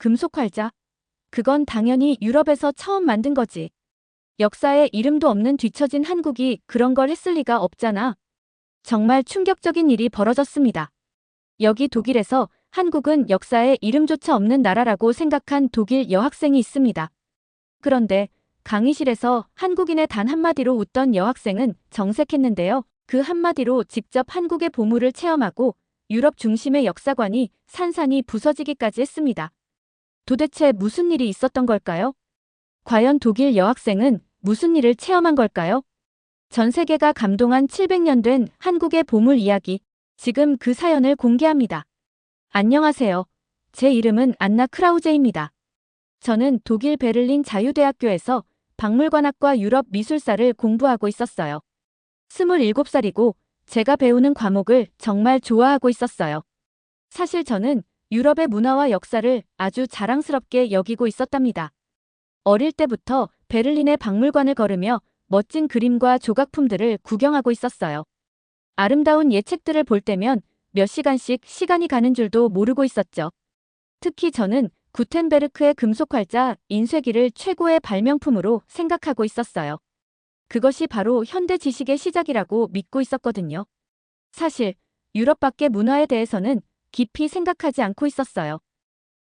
금속 활자. 그건 당연히 유럽에서 처음 만든 거지. 역사에 이름도 없는 뒤처진 한국이 그런 걸 했을 리가 없잖아. 정말 충격적인 일이 벌어졌습니다. 여기 독일에서 한국은 역사에 이름조차 없는 나라라고 생각한 독일 여학생이 있습니다. 그런데 강의실에서 한국인의 단 한마디로 웃던 여학생은 정색했는데요. 그 한마디로 직접 한국의 보물을 체험하고 유럽 중심의 역사관이 산산이 부서지기까지 했습니다. 도대체 무슨 일이 있었던 걸까요? 과연 독일 여학생은 무슨 일을 체험한 걸까요? 전 세계가 감동한 700년 된 한국의 보물 이야기. 지금 그 사연을 공개합니다. 안녕하세요. 제 이름은 안나 크라우제입니다. 저는 독일 베를린 자유대학교에서 박물관학과 유럽 미술사를 공부하고 있었어요. 27살이고 제가 배우는 과목을 정말 좋아하고 있었어요. 사실 저는 유럽의 문화와 역사를 아주 자랑스럽게 여기고 있었답니다. 어릴 때부터 베를린의 박물관을 걸으며 멋진 그림과 조각품들을 구경하고 있었어요. 아름다운 예책들을 볼 때면 몇 시간씩 시간이 가는 줄도 모르고 있었죠. 특히 저는 구텐베르크의 금속 활자 인쇄기를 최고의 발명품으로 생각하고 있었어요. 그것이 바로 현대 지식의 시작이라고 믿고 있었거든요. 사실 유럽 밖의 문화에 대해서는 깊이 생각하지 않고 있었어요.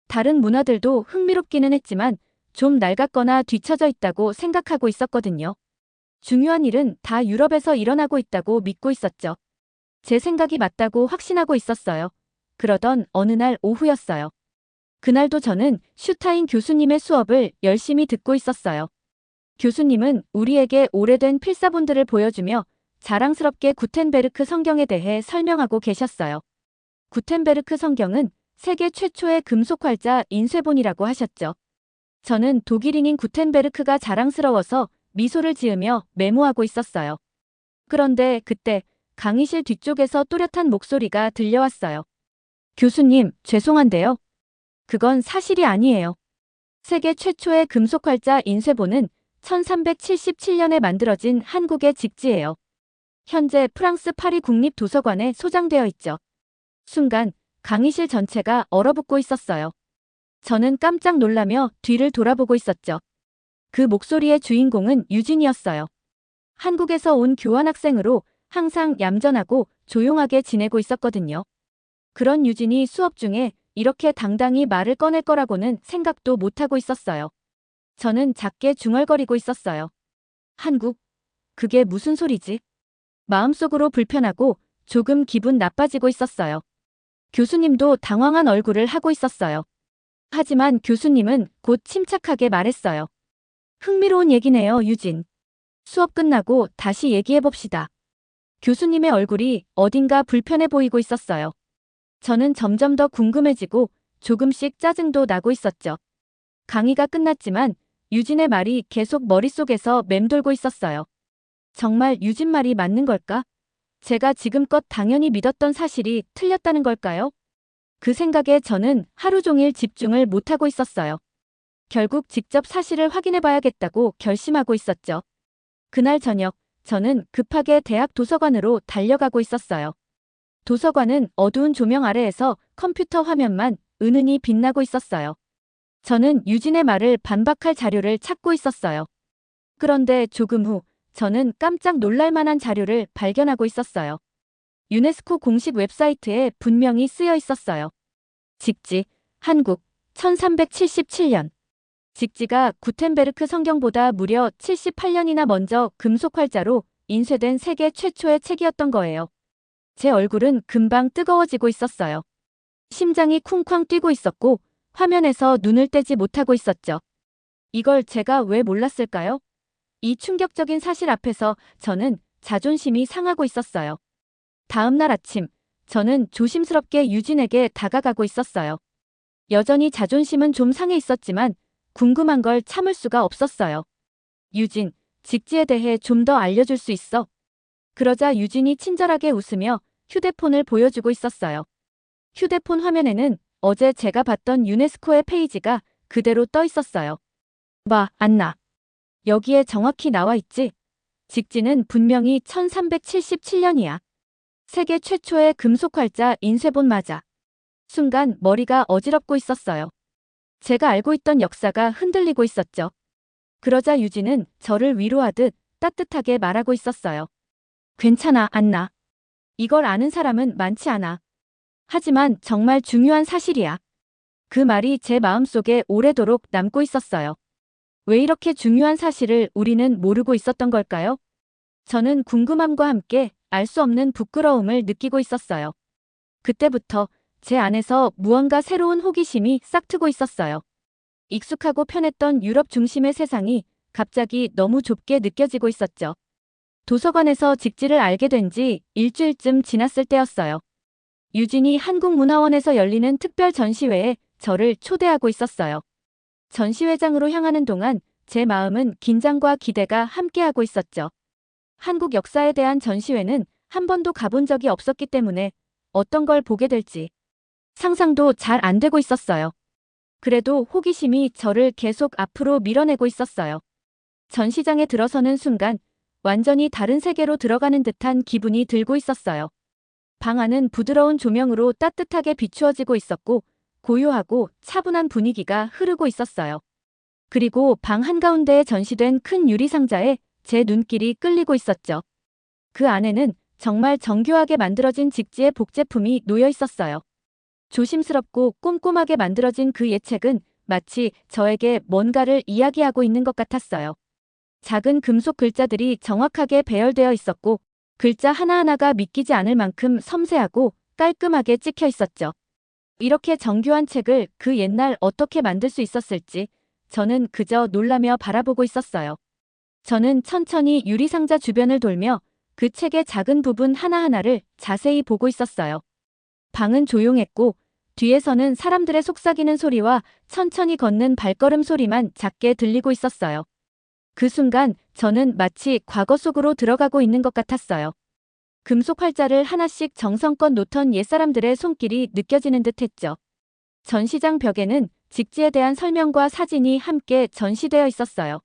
다른 문화들도 흥미롭기는 했지만 좀 낡았거나 뒤처져 있다고 생각하고 있었거든요. 중요한 일은 다 유럽에서 일어나고 있다고 믿고 있었죠. 제 생각이 맞다고 확신하고 있었어요. 그러던 어느 날 오후였어요. 그날도 저는 슈타인 교수님의 수업을 열심히 듣고 있었어요. 교수님은 우리에게 오래된 필사본들을 보여주며 자랑스럽게 구텐베르크 성경에 대해 설명하고 계셨어요. 구텐베르크 성경은 세계 최초의 금속 활자 인쇄본이라고 하셨죠. 저는 독일인인 구텐베르크가 자랑스러워서 미소를 지으며 메모하고 있었어요. 그런데 그때 강의실 뒤쪽에서 또렷한 목소리가 들려왔어요. 교수님, 죄송한데요. 그건 사실이 아니에요. 세계 최초의 금속 활자 인쇄본은 1377년에 만들어진 한국의 직지예요. 현재 프랑스 파리 국립도서관에 소장되어 있죠. 순간 강의실 전체가 얼어붙고 있었어요. 저는 깜짝 놀라며 뒤를 돌아보고 있었죠. 그 목소리의 주인공은 유진이었어요. 한국에서 온 교환학생으로 항상 얌전하고 조용하게 지내고 있었거든요. 그런 유진이 수업 중에 이렇게 당당히 말을 꺼낼 거라고는 생각도 못하고 있었어요. 저는 작게 중얼거리고 있었어요. 한국? 그게 무슨 소리지? 마음속으로 불편하고 조금 기분 나빠지고 있었어요. 교수님도 당황한 얼굴을 하고 있었어요. 하지만 교수님은 곧 침착하게 말했어요. 흥미로운 얘기네요, 유진. 수업 끝나고 다시 얘기해봅시다. 교수님의 얼굴이 어딘가 불편해 보이고 있었어요. 저는 점점 더 궁금해지고 조금씩 짜증도 나고 있었죠. 강의가 끝났지만 유진의 말이 계속 머릿속에서 맴돌고 있었어요. 정말 유진 말이 맞는 걸까? 제가 지금껏 당연히 믿었던 사실이 틀렸다는 걸까요? 그 생각에 저는 하루 종일 집중을 못하고 있었어요. 결국 직접 사실을 확인해봐야겠다고 결심하고 있었죠. 그날 저녁, 저는 급하게 대학 도서관으로 달려가고 있었어요. 도서관은 어두운 조명 아래에서 컴퓨터 화면만 은은히 빛나고 있었어요. 저는 유진의 말을 반박할 자료를 찾고 있었어요. 그런데 조금 후, 저는 깜짝 놀랄 만한 자료를 발견하고 있었어요. 유네스코 공식 웹사이트에 분명히 쓰여 있었어요. 직지, 한국, 1377년. 직지가 구텐베르크 성경보다 무려 78년이나 먼저 금속 활자로 인쇄된 세계 최초의 책이었던 거예요. 제 얼굴은 금방 뜨거워지고 있었어요. 심장이 쿵쾅 뛰고 있었고 화면에서 눈을 떼지 못하고 있었죠. 이걸 제가 왜 몰랐을까요? 이 충격적인 사실 앞에서 저는 자존심이 상하고 있었어요. 다음 날 아침, 저는 조심스럽게 유진에게 다가가고 있었어요. 여전히 자존심은 좀 상해 있었지만 궁금한 걸 참을 수가 없었어요. 유진, 직지에 대해 좀 더 알려줄 수 있어? 그러자 유진이 친절하게 웃으며 휴대폰을 보여주고 있었어요. 휴대폰 화면에는 어제 제가 봤던 유네스코의 페이지가 그대로 떠 있었어요. 봐, 안나. 여기에 정확히 나와 있지? 직지는 분명히 1377년이야. 세계 최초의 금속 활자 인쇄본 맞아. 순간 머리가 어지럽고 있었어요. 제가 알고 있던 역사가 흔들리고 있었죠. 그러자 유진은 저를 위로하듯 따뜻하게 말하고 있었어요. 괜찮아, 안나. 이걸 아는 사람은 많지 않아. 하지만 정말 중요한 사실이야. 그 말이 제 마음속에 오래도록 남고 있었어요. 왜 이렇게 중요한 사실을 우리는 모르고 있었던 걸까요? 저는 궁금함과 함께 알 수 없는 부끄러움을 느끼고 있었어요. 그때부터 제 안에서 무언가 새로운 호기심이 싹트고 있었어요. 익숙하고 편했던 유럽 중심의 세상이 갑자기 너무 좁게 느껴지고 있었죠. 도서관에서 직지를 알게 된 지 일주일쯤 지났을 때였어요. 유진이 한국문화원에서 열리는 특별 전시회에 저를 초대하고 있었어요. 전시회장으로 향하는 동안 제 마음은 긴장과 기대가 함께하고 있었죠. 한국 역사에 대한 전시회는 한 번도 가본 적이 없었기 때문에 어떤 걸 보게 될지 상상도 잘 안 되고 있었어요. 그래도 호기심이 저를 계속 앞으로 밀어내고 있었어요. 전시장에 들어서는 순간 완전히 다른 세계로 들어가는 듯한 기분이 들고 있었어요. 방 안은 부드러운 조명으로 따뜻하게 비추어지고 있었고 고요하고 차분한 분위기가 흐르고 있었어요. 그리고 방 한가운데에 전시된 큰 유리상자에 제 눈길이 끌리고 있었죠. 그 안에는 정말 정교하게 만들어진 직지의 복제품이 놓여 있었어요. 조심스럽고 꼼꼼하게 만들어진 그 예책은 마치 저에게 뭔가를 이야기하고 있는 것 같았어요. 작은 금속 글자들이 정확하게 배열되어 있었고 글자 하나하나가 믿기지 않을 만큼 섬세하고 깔끔하게 찍혀 있었죠. 이렇게 정교한 책을 그 옛날 어떻게 만들 수 있었을지 저는 그저 놀라며 바라보고 있었어요. 저는 천천히 유리상자 주변을 돌며 그 책의 작은 부분 하나하나를 자세히 보고 있었어요. 방은 조용했고 뒤에서는 사람들의 속삭이는 소리와 천천히 걷는 발걸음 소리만 작게 들리고 있었어요. 그 순간 저는 마치 과거 속으로 들어가고 있는 것 같았어요. 금속 활자를 하나씩 정성껏 놓던 옛사람들의 손길이 느껴지는 듯 했죠. 전시장 벽에는 직지에 대한 설명과 사진이 함께 전시되어 있었어요.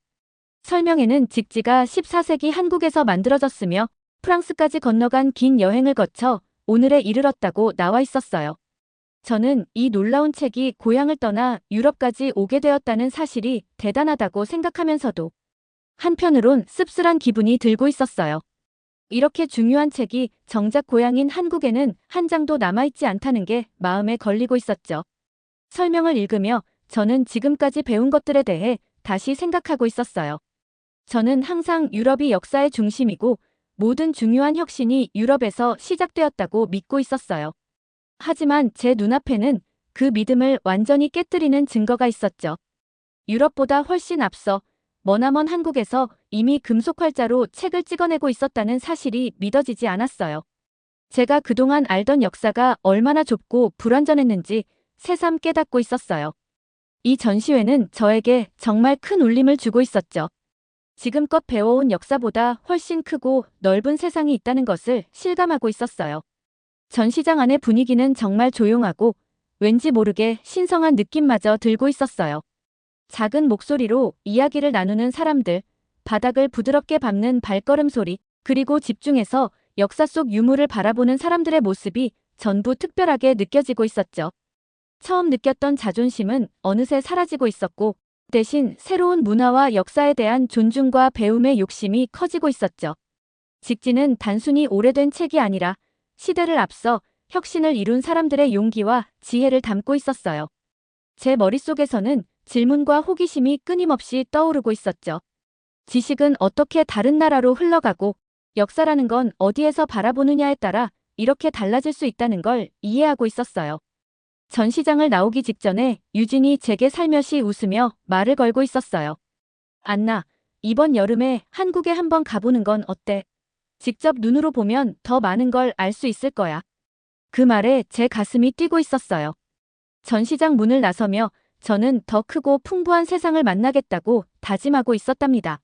설명에는 직지가 14세기 한국에서 만들어졌으며 프랑스까지 건너간 긴 여행을 거쳐 오늘에 이르렀다고 나와 있었어요. 저는 이 놀라운 책이 고향을 떠나 유럽까지 오게 되었다는 사실이 대단하다고 생각하면서도 한편으론 씁쓸한 기분이 들고 있었어요. 이렇게 중요한 책이 정작 고향인 한국에는 한 장도 남아있지 않다는 게 마음에 걸리고 있었죠. 설명을 읽으며 저는 지금까지 배운 것들에 대해 다시 생각하고 있었어요. 저는 항상 유럽이 역사의 중심이고 모든 중요한 혁신이 유럽에서 시작되었다고 믿고 있었어요. 하지만 제 눈앞에는 그 믿음을 완전히 깨뜨리는 증거가 있었죠. 유럽보다 훨씬 앞서 머나먼 한국에서 이미 금속 활자로 책을 찍어내고 있었다는 사실이 믿어지지 않았어요. 제가 그동안 알던 역사가 얼마나 좁고 불완전했는지 새삼 깨닫고 있었어요. 이 전시회는 저에게 정말 큰 울림을 주고 있었죠. 지금껏 배워온 역사보다 훨씬 크고 넓은 세상이 있다는 것을 실감하고 있었어요. 전시장 안의 분위기는 정말 조용하고 왠지 모르게 신성한 느낌마저 들고 있었어요. 작은 목소리로 이야기를 나누는 사람들, 바닥을 부드럽게 밟는 발걸음 소리, 그리고 집중해서 역사 속 유물을 바라보는 사람들의 모습이 전부 특별하게 느껴지고 있었죠. 처음 느꼈던 자존심은 어느새 사라지고 있었고 대신 새로운 문화와 역사에 대한 존중과 배움의 욕심이 커지고 있었죠. 직지는 단순히 오래된 책이 아니라 시대를 앞서 혁신을 이룬 사람들의 용기와 지혜를 담고 있었어요. 제 머릿속에서는 질문과 호기심이 끊임없이 떠오르고 있었죠. 지식은 어떻게 다른 나라로 흘러가고 역사라는 건 어디에서 바라보느냐에 따라 이렇게 달라질 수 있다는 걸 이해하고 있었어요. 전시장을 나오기 직전에 유진이 제게 살며시 웃으며 말을 걸고 있었어요. 안나, 이번 여름에 한국에 한번 가보는 건 어때? 직접 눈으로 보면 더 많은 걸 알 수 있을 거야. 그 말에 제 가슴이 뛰고 있었어요. 전시장 문을 나서며 저는 더 크고 풍부한 세상을 만나겠다고 다짐하고 있었답니다.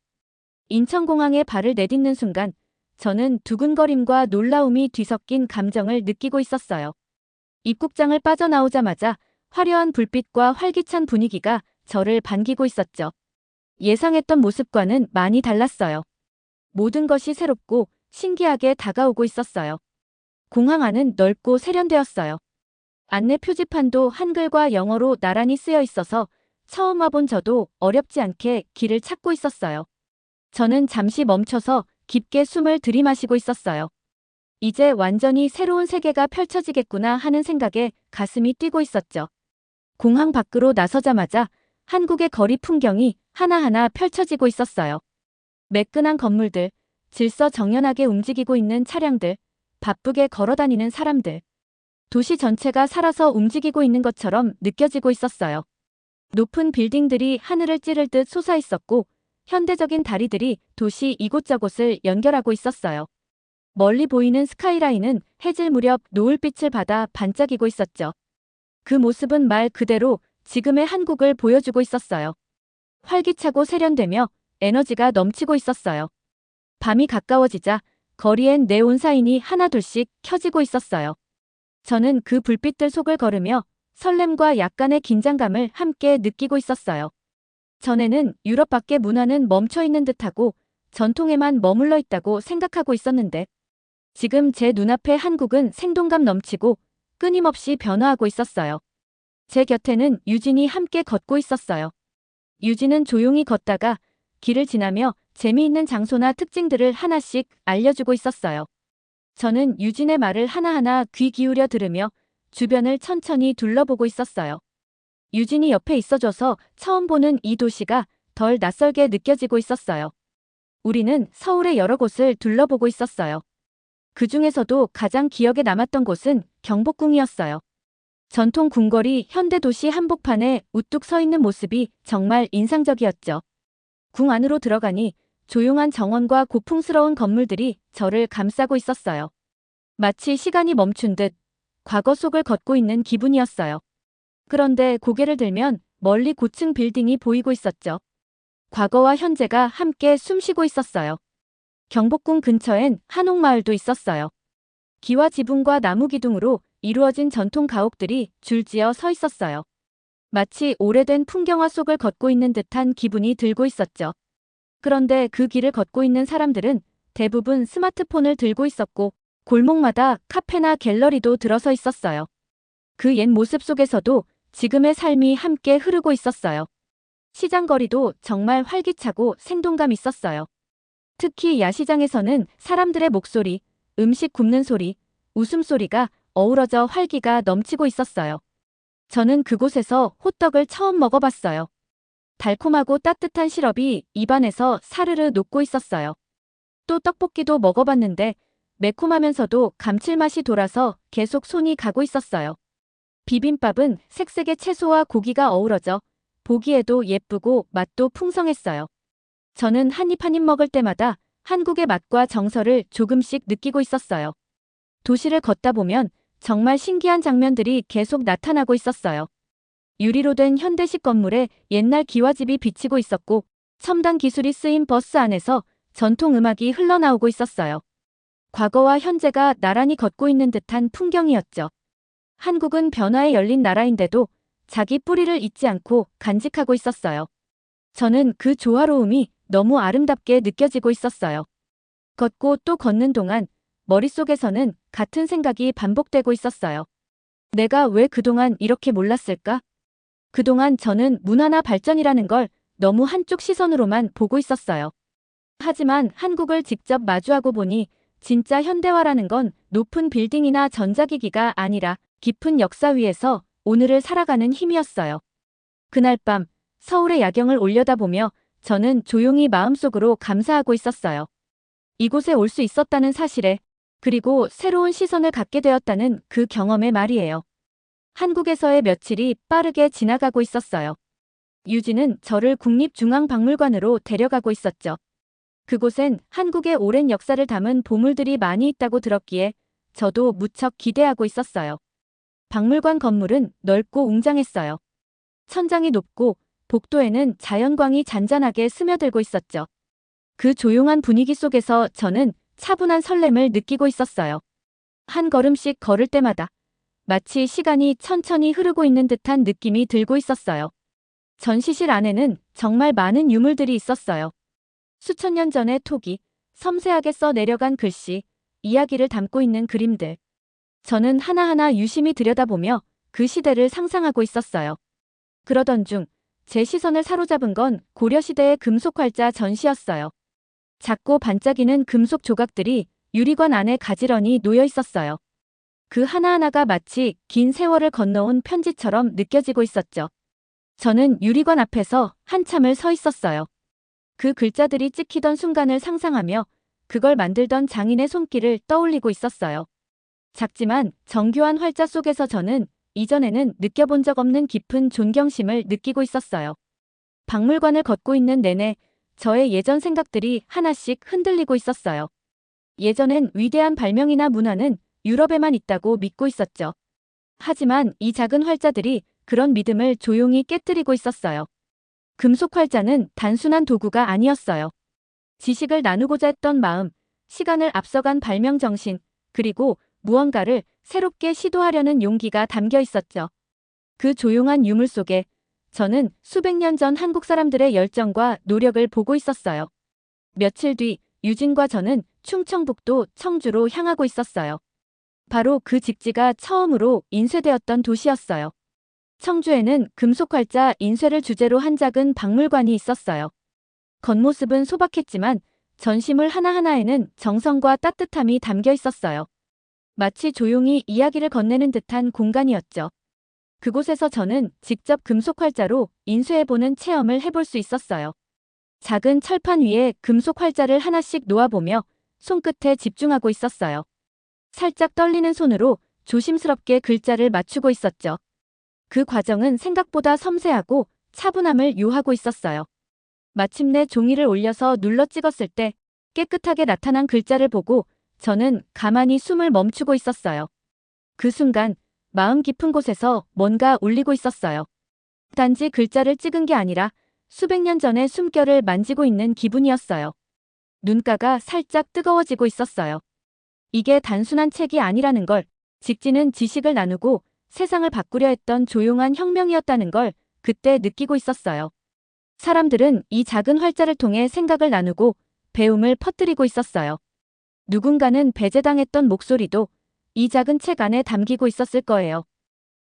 인천공항에 발을 내딛는 순간 저는 두근거림과 놀라움이 뒤섞인 감정을 느끼고 있었어요. 입국장을 빠져나오자마자 화려한 불빛과 활기찬 분위기가 저를 반기고 있었죠. 예상했던 모습과는 많이 달랐어요. 모든 것이 새롭고 신기하게 다가오고 있었어요. 공항 안은 넓고 세련되었어요. 안내 표지판도 한글과 영어로 나란히 쓰여 있어서 처음 와본 저도 어렵지 않게 길을 찾고 있었어요. 저는 잠시 멈춰서 깊게 숨을 들이마시고 있었어요. 이제 완전히 새로운 세계가 펼쳐지겠구나 하는 생각에 가슴이 뛰고 있었죠. 공항 밖으로 나서자마자 한국의 거리 풍경이 하나하나 펼쳐지고 있었어요. 매끈한 건물들, 질서정연하게 움직이고 있는 차량들, 바쁘게 걸어다니는 사람들. 도시 전체가 살아서 움직이고 있는 것처럼 느껴지고 있었어요. 높은 빌딩들이 하늘을 찌를 듯 솟아 있었고, 현대적인 다리들이 도시 이곳저곳을 연결하고 있었어요. 멀리 보이는 스카이라인은 해질 무렵 노을빛을 받아 반짝이고 있었죠. 그 모습은 말 그대로 지금의 한국을 보여주고 있었어요. 활기차고 세련되며 에너지가 넘치고 있었어요. 밤이 가까워지자 거리엔 네온 사인이 하나둘씩 켜지고 있었어요. 저는 그 불빛들 속을 걸으며 설렘과 약간의 긴장감을 함께 느끼고 있었어요. 전에는 유럽 밖의 문화는 멈춰 있는 듯하고 전통에만 머물러 있다고 생각하고 있었는데 지금 제 눈앞의 한국은 생동감 넘치고 끊임없이 변화하고 있었어요. 제 곁에는 유진이 함께 걷고 있었어요. 유진은 조용히 걷다가 길을 지나며 재미있는 장소나 특징들을 하나씩 알려주고 있었어요. 저는 유진의 말을 하나하나 귀 기울여 들으며 주변을 천천히 둘러보고 있었어요. 유진이 옆에 있어줘서 처음 보는 이 도시가 덜 낯설게 느껴지고 있었어요. 우리는 서울의 여러 곳을 둘러보고 있었어요. 그 중에서도 가장 기억에 남았던 곳은 경복궁이었어요. 전통 궁궐이 현대도시 한복판에 우뚝 서 있는 모습이 정말 인상적이었죠. 궁 안으로 들어가니 조용한 정원과 고풍스러운 건물들이 저를 감싸고 있었어요. 마치 시간이 멈춘 듯 과거 속을 걷고 있는 기분이었어요. 그런데 고개를 들면 멀리 고층 빌딩이 보이고 있었죠. 과거와 현재가 함께 숨쉬고 있었어요. 경복궁 근처엔 한옥마을도 있었어요. 기와 지붕과 나무 기둥으로 이루어진 전통 가옥들이 줄지어 서 있었어요. 마치 오래된 풍경화 속을 걷고 있는 듯한 기분이 들고 있었죠. 그런데 그 길을 걷고 있는 사람들은 대부분 스마트폰을 들고 있었고 골목마다 카페나 갤러리도 들어서 있었어요. 그 옛 모습 속에서도 지금의 삶이 함께 흐르고 있었어요. 시장거리도 정말 활기차고 생동감 있었어요. 특히 야시장에서는 사람들의 목소리, 음식 굽는 소리, 웃음소리가 어우러져 활기가 넘치고 있었어요. 저는 그곳에서 호떡을 처음 먹어봤어요. 달콤하고 따뜻한 시럽이 입안에서 사르르 녹고 있었어요. 또 떡볶이도 먹어봤는데 매콤하면서도 감칠맛이 돌아서 계속 손이 가고 있었어요. 비빔밥은 색색의 채소와 고기가 어우러져 보기에도 예쁘고 맛도 풍성했어요. 저는 한 입 한 입 먹을 때마다 한국의 맛과 정서를 조금씩 느끼고 있었어요. 도시를 걷다 보면 정말 신기한 장면들이 계속 나타나고 있었어요. 유리로 된 현대식 건물에 옛날 기와집이 비치고 있었고 첨단 기술이 쓰인 버스 안에서 전통 음악이 흘러나오고 있었어요. 과거와 현재가 나란히 걷고 있는 듯한 풍경이었죠. 한국은 변화에 열린 나라인데도 자기 뿌리를 잊지 않고 간직하고 있었어요. 저는 그 조화로움이 너무 아름답게 느껴지고 있었어요. 걷고 또 걷는 동안 머릿속에서는 같은 생각이 반복되고 있었어요. 내가 왜 그동안 이렇게 몰랐을까? 그동안 저는 문화나 발전이라는 걸 너무 한쪽 시선으로만 보고 있었어요. 하지만 한국을 직접 마주하고 보니 진짜 현대화라는 건 높은 빌딩이나 전자기기가 아니라 깊은 역사 위에서 오늘을 살아가는 힘이었어요. 그날 밤 서울의 야경을 올려다보며 저는 조용히 마음속으로 감사하고 있었어요. 이곳에 올 수 있었다는 사실에, 그리고 새로운 시선을 갖게 되었다는 그 경험에 말이에요. 한국에서의 며칠이 빠르게 지나가고 있었어요. 유진은 저를 국립중앙박물관으로 데려가고 있었죠. 그곳엔 한국의 오랜 역사를 담은 보물들이 많이 있다고 들었기에 저도 무척 기대하고 있었어요. 박물관 건물은 넓고 웅장했어요. 천장이 높고 복도에는 자연광이 잔잔하게 스며들고 있었죠. 그 조용한 분위기 속에서 저는 차분한 설렘을 느끼고 있었어요. 한 걸음씩 걸을 때마다 마치 시간이 천천히 흐르고 있는 듯한 느낌이 들고 있었어요. 전시실 안에는 정말 많은 유물들이 있었어요. 수천 년 전의 토기, 섬세하게 써 내려간 글씨, 이야기를 담고 있는 그림들. 저는 하나하나 유심히 들여다보며 그 시대를 상상하고 있었어요. 그러던 중 제 시선을 사로잡은 건 고려시대의 금속활자 전시였어요. 작고 반짝이는 금속 조각들이 유리관 안에 가지런히 놓여 있었어요. 그 하나하나가 마치 긴 세월을 건너온 편지처럼 느껴지고 있었죠. 저는 유리관 앞에서 한참을 서 있었어요. 그 글자들이 찍히던 순간을 상상하며 그걸 만들던 장인의 손길을 떠올리고 있었어요. 작지만 정교한 활자 속에서 저는 이전에는 느껴본 적 없는 깊은 존경심을 느끼고 있었어요. 박물관을 걷고 있는 내내 저의 예전 생각들이 하나씩 흔들리고 있었어요. 예전엔 위대한 발명이나 문화는 유럽에만 있다고 믿고 있었죠. 하지만 이 작은 활자들이 그런 믿음을 조용히 깨뜨리고 있었어요. 금속 활자는 단순한 도구가 아니었어요. 지식을 나누고자 했던 마음, 시간을 앞서간 발명 정신, 그리고 무언가를 새롭게 시도하려는 용기가 담겨 있었죠. 그 조용한 유물 속에 저는 수백 년 전 한국 사람들의 열정과 노력을 보고 있었어요. 며칠 뒤 유진과 저는 충청북도 청주로 향하고 있었어요. 바로 그 직지가 처음으로 인쇄되었던 도시였어요. 청주에는 금속활자 인쇄를 주제로 한 작은 박물관이 있었어요. 겉모습은 소박했지만 전시물 하나하나에는 정성과 따뜻함이 담겨 있었어요. 마치 조용히 이야기를 건네는 듯한 공간이었죠. 그곳에서 저는 직접 금속활자로 인쇄해보는 체험을 해볼 수 있었어요. 작은 철판 위에 금속활자를 하나씩 놓아보며 손끝에 집중하고 있었어요. 살짝 떨리는 손으로 조심스럽게 글자를 맞추고 있었죠. 그 과정은 생각보다 섬세하고 차분함을 요하고 있었어요. 마침내 종이를 올려서 눌러 찍었을 때 깨끗하게 나타난 글자를 보고 저는 가만히 숨을 멈추고 있었어요. 그 순간 마음 깊은 곳에서 뭔가 울리고 있었어요. 단지 글자를 찍은 게 아니라 수백 년 전의 숨결을 만지고 있는 기분이었어요. 눈가가 살짝 뜨거워지고 있었어요. 이게 단순한 책이 아니라는 걸, 직지는 지식을 나누고 세상을 바꾸려 했던 조용한 혁명이었다는 걸 그때 느끼고 있었어요. 사람들은 이 작은 활자를 통해 생각을 나누고 배움을 퍼뜨리고 있었어요. 누군가는 배제당했던 목소리도 이 작은 책 안에 담기고 있었을 거예요.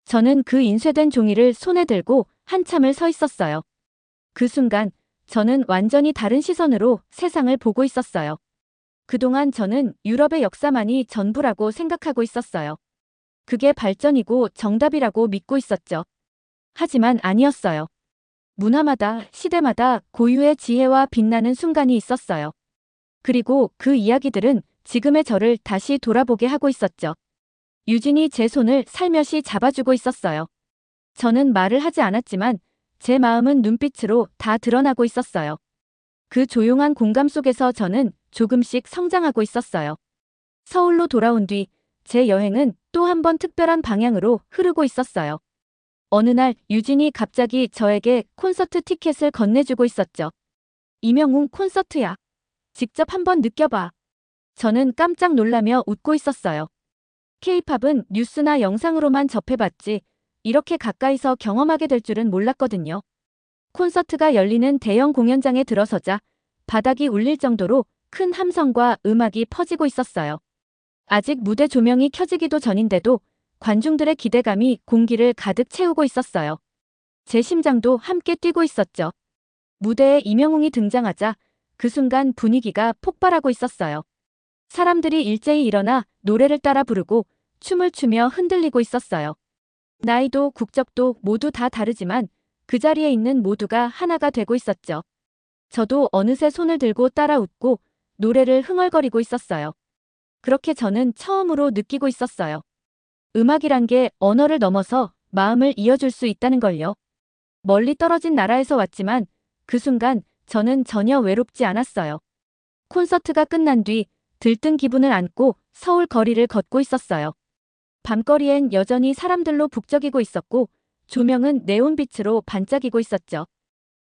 저는 그 인쇄된 종이를 손에 들고 한참을 서 있었어요. 그 순간 저는 완전히 다른 시선으로 세상을 보고 있었어요. 그동안 저는 유럽의 역사만이 전부라고 생각하고 있었어요. 그게 발전이고 정답이라고 믿고 있었죠. 하지만 아니었어요. 문화마다, 시대마다 고유의 지혜와 빛나는 순간이 있었어요. 그리고 그 이야기들은 지금의 저를 다시 돌아보게 하고 있었죠. 유진이 제 손을 살며시 잡아주고 있었어요. 저는 말을 하지 않았지만 제 마음은 눈빛으로 다 드러나고 있었어요. 그 조용한 공감 속에서 저는 조금씩 성장하고 있었어요. 서울로 돌아온 뒤 제 여행은 또 한 번 특별한 방향으로 흐르고 있었어요. 어느 날 유진이 갑자기 저에게 콘서트 티켓을 건네주고 있었죠. 이명웅 콘서트야. 직접 한번 느껴봐. 저는 깜짝 놀라며 웃고 있었어요. K-팝은 뉴스나 영상으로만 접해봤지 이렇게 가까이서 경험하게 될 줄은 몰랐거든요. 콘서트가 열리는 대형 공연장에 들어서자 바닥이 울릴 정도로 큰 함성과 음악이 퍼지고 있었어요. 아직 무대 조명이 켜지기도 전인데도 관중들의 기대감이 공기를 가득 채우고 있었어요. 제 심장도 함께 뛰고 있었죠. 무대에 이명웅이 등장하자 그 순간 분위기가 폭발하고 있었어요. 사람들이 일제히 일어나 노래를 따라 부르고 춤을 추며 흔들리고 있었어요. 나이도 국적도 모두 다 다르지만 그 자리에 있는 모두가 하나가 되고 있었죠. 저도 어느새 손을 들고 따라 웃고 노래를 흥얼거리고 있었어요. 그렇게 저는 처음으로 느끼고 있었어요. 음악이란 게 언어를 넘어서 마음을 이어줄 수 있다는 걸요. 멀리 떨어진 나라에서 왔지만 그 순간 저는 전혀 외롭지 않았어요. 콘서트가 끝난 뒤 들뜬 기분을 안고 서울 거리를 걷고 있었어요. 밤거리엔 여전히 사람들로 북적이고 있었고 조명은 네온빛으로 반짝이고 있었죠.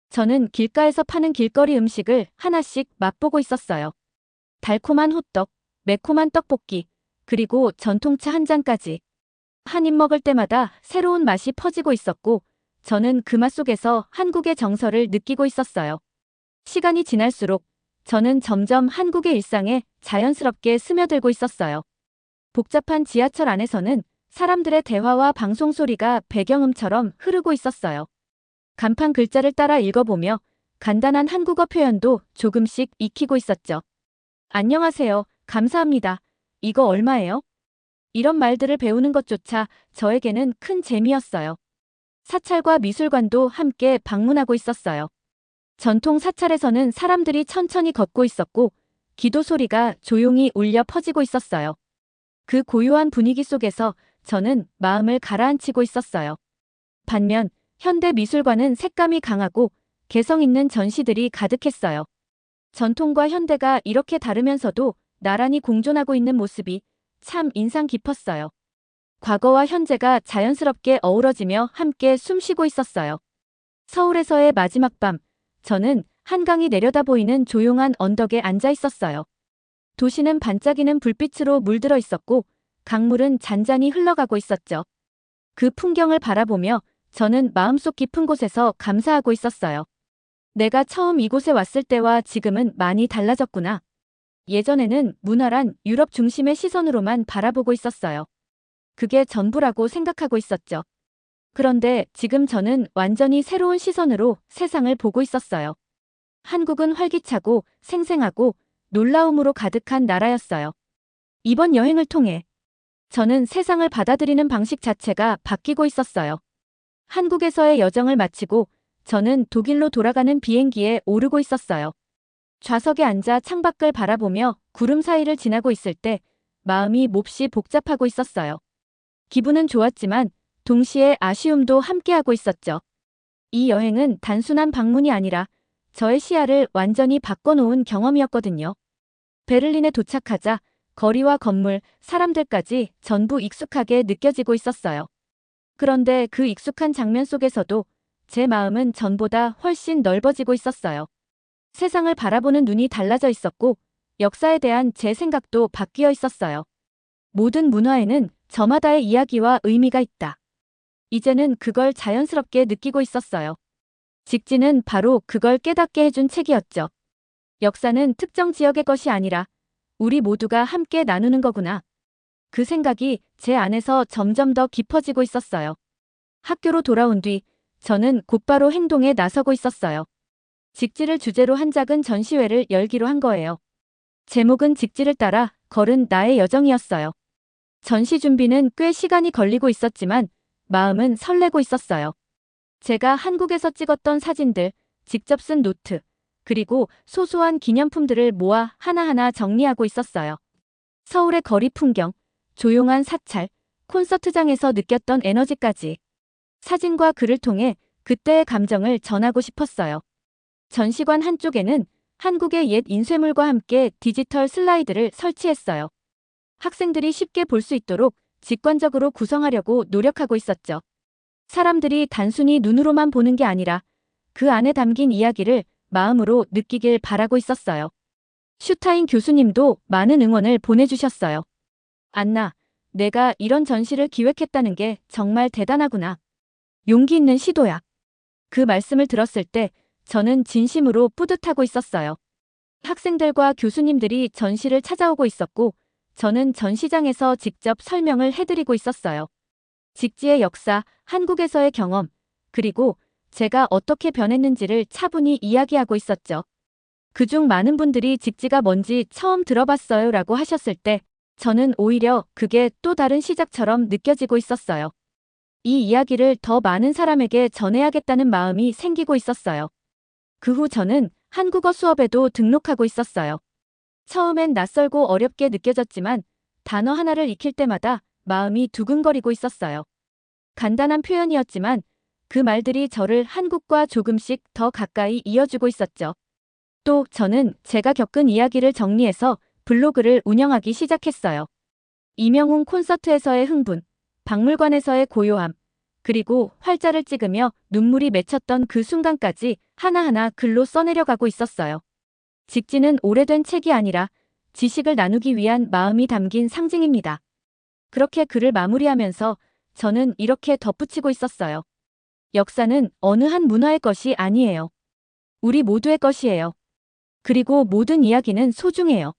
저는 길가에서 파는 길거리 음식을 하나씩 맛보고 있었어요. 달콤한 호떡, 매콤한 떡볶이, 그리고 전통차 한 잔까지. 한 입 먹을 때마다 새로운 맛이 퍼지고 있었고 저는 그 맛 속에서 한국의 정서를 느끼고 있었어요. 시간이 지날수록 저는 점점 한국의 일상에 자연스럽게 스며들고 있었어요. 복잡한 지하철 안에서는 사람들의 대화와 방송 소리가 배경음처럼 흐르고 있었어요. 간판 글자를 따라 읽어보며 간단한 한국어 표현도 조금씩 익히고 있었죠. 안녕하세요. 감사합니다. 이거 얼마예요? 이런 말들을 배우는 것조차 저에게는 큰 재미였어요. 사찰과 미술관도 함께 방문하고 있었어요. 전통 사찰에서는 사람들이 천천히 걷고 있었고 기도 소리가 조용히 울려 퍼지고 있었어요. 그 고요한 분위기 속에서 저는 마음을 가라앉히고 있었어요. 반면 현대 미술관은 색감이 강하고 개성 있는 전시들이 가득했어요. 전통과 현대가 이렇게 다르면서도 나란히 공존하고 있는 모습이 참 인상 깊었어요. 과거와 현재가 자연스럽게 어우러지며 함께 숨쉬고 있었어요. 서울에서의 마지막 밤, 저는 한강이 내려다 보이는 조용한 언덕에 앉아 있었어요. 도시는 반짝이는 불빛으로 물들어 있었고 강물은 잔잔히 흘러가고 있었죠. 그 풍경을 바라보며 저는 마음속 깊은 곳에서 감사하고 있었어요. 내가 처음 이곳에 왔을 때와 지금은 많이 달라졌구나. 예전에는 문화란 유럽 중심의 시선으로만 바라보고 있었어요. 그게 전부라고 생각하고 있었죠. 그런데 지금 저는 완전히 새로운 시선으로 세상을 보고 있었어요. 한국은 활기차고 생생하고 놀라움으로 가득한 나라였어요. 이번 여행을 통해 저는 세상을 받아들이는 방식 자체가 바뀌고 있었어요. 한국에서의 여정을 마치고 저는 독일로 돌아가는 비행기에 오르고 있었어요. 좌석에 앉아 창밖을 바라보며 구름 사이를 지나고 있을 때 마음이 몹시 복잡하고 있었어요. 기분은 좋았지만 동시에 아쉬움도 함께하고 있었죠. 이 여행은 단순한 방문이 아니라 저의 시야를 완전히 바꿔놓은 경험이었거든요. 베를린에 도착하자 거리와 건물, 사람들까지 전부 익숙하게 느껴지고 있었어요. 그런데 그 익숙한 장면 속에서도 제 마음은 전보다 훨씬 넓어지고 있었어요. 세상을 바라보는 눈이 달라져 있었고 역사에 대한 제 생각도 바뀌어 있었어요. 모든 문화에는 저마다의 이야기와 의미가 있다. 이제는 그걸 자연스럽게 느끼고 있었어요. 직진은 바로 그걸 깨닫게 해준 책이었죠. 역사는 특정 지역의 것이 아니라 우리 모두가 함께 나누는 거구나. 그 생각이 제 안에서 점점 더 깊어지고 있었어요. 학교로 돌아온 뒤 저는 곧바로 행동에 나서고 있었어요. 직지를 주제로 한 작은 전시회를 열기로 한 거예요. 제목은 직지를 따라 걸은 나의 여정이었어요. 전시 준비는 꽤 시간이 걸리고 있었지만 마음은 설레고 있었어요. 제가 한국에서 찍었던 사진들, 직접 쓴 노트, 그리고 소소한 기념품들을 모아 하나하나 정리하고 있었어요. 서울의 거리 풍경, 조용한 사찰, 콘서트장에서 느꼈던 에너지까지 사진과 글을 통해 그때의 감정을 전하고 싶었어요. 전시관 한쪽에는 한국의 옛 인쇄물과 함께 디지털 슬라이드를 설치했어요. 학생들이 쉽게 볼 수 있도록 직관적으로 구성하려고 노력하고 있었죠. 사람들이 단순히 눈으로만 보는 게 아니라 그 안에 담긴 이야기를 마음으로 느끼길 바라고 있었어요. 슈타인 교수님도 많은 응원을 보내주셨어요. 안나, 내가 이런 전시를 기획했다는 게 정말 대단하구나. 용기 있는 시도야. 그 말씀을 들었을 때 저는 진심으로 뿌듯하고 있었어요. 학생들과 교수님들이 전시를 찾아오고 있었고 저는 전시장에서 직접 설명을 해드리고 있었어요. 직지의 역사, 한국에서의 경험, 그리고 제가 어떻게 변했는지를 차분히 이야기하고 있었죠. 그중 많은 분들이 직지가 뭔지 처음 들어봤어요 라고 하셨을 때 저는 오히려 그게 또 다른 시작처럼 느껴지고 있었어요. 이 이야기를 더 많은 사람에게 전해야겠다는 마음이 생기고 있었어요. 그 후 저는 한국어 수업에도 등록하고 있었어요. 처음엔 낯설고 어렵게 느껴졌지만 단어 하나를 익힐 때마다 마음이 두근거리고 있었어요. 간단한 표현이었지만 그 말들이 저를 한국과 조금씩 더 가까이 이어주고 있었죠. 또 저는 제가 겪은 이야기를 정리해서 블로그를 운영하기 시작했어요. 이명웅 콘서트에서의 흥분, 박물관에서의 고요함, 그리고 활자를 찍으며 눈물이 맺혔던 그 순간까지 하나하나 글로 써내려가고 있었어요. 직지는 오래된 책이 아니라 지식을 나누기 위한 마음이 담긴 상징입니다. 그렇게 글을 마무리하면서 저는 이렇게 덧붙이고 있었어요. 역사는 어느 한 문화의 것이 아니에요. 우리 모두의 것이에요. 그리고 모든 이야기는 소중해요.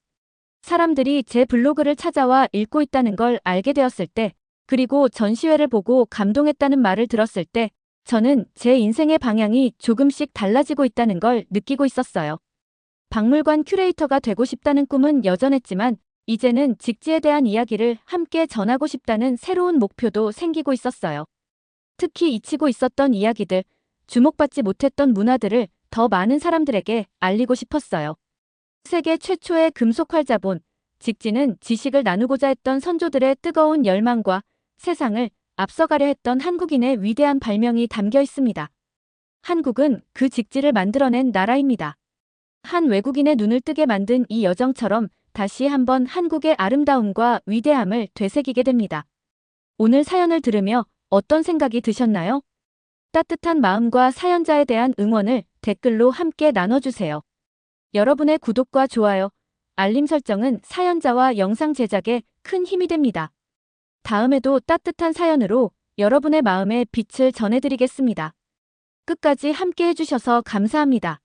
사람들이 제 블로그를 찾아와 읽고 있다는 걸 알게 되었을 때, 그리고 전시회를 보고 감동했다는 말을 들었을 때 저는 제 인생의 방향이 조금씩 달라지고 있다는 걸 느끼고 있었어요. 박물관 큐레이터가 되고 싶다는 꿈은 여전했지만 이제는 직지에 대한 이야기를 함께 전하고 싶다는 새로운 목표도 생기고 있었어요. 특히 잊히고 있었던 이야기들, 주목받지 못했던 문화들을 더 많은 사람들에게 알리고 싶었어요. 세계 최초의 금속 활자본, 직지는 지식을 나누고자 했던 선조들의 뜨거운 열망과 세상을 앞서가려 했던 한국인의 위대한 발명이 담겨 있습니다. 한국은 그 직지를 만들어낸 나라입니다. 한 외국인의 눈을 뜨게 만든 이 여정처럼 다시 한번 한국의 아름다움과 위대함을 되새기게 됩니다. 오늘 사연을 들으며 어떤 생각이 드셨나요? 따뜻한 마음과 사연자에 대한 응원을 댓글로 함께 나눠주세요. 여러분의 구독과 좋아요, 알림 설정은 사연자와 영상 제작에 큰 힘이 됩니다. 다음에도 따뜻한 사연으로 여러분의 마음에 빛을 전해드리겠습니다. 끝까지 함께 해주셔서 감사합니다.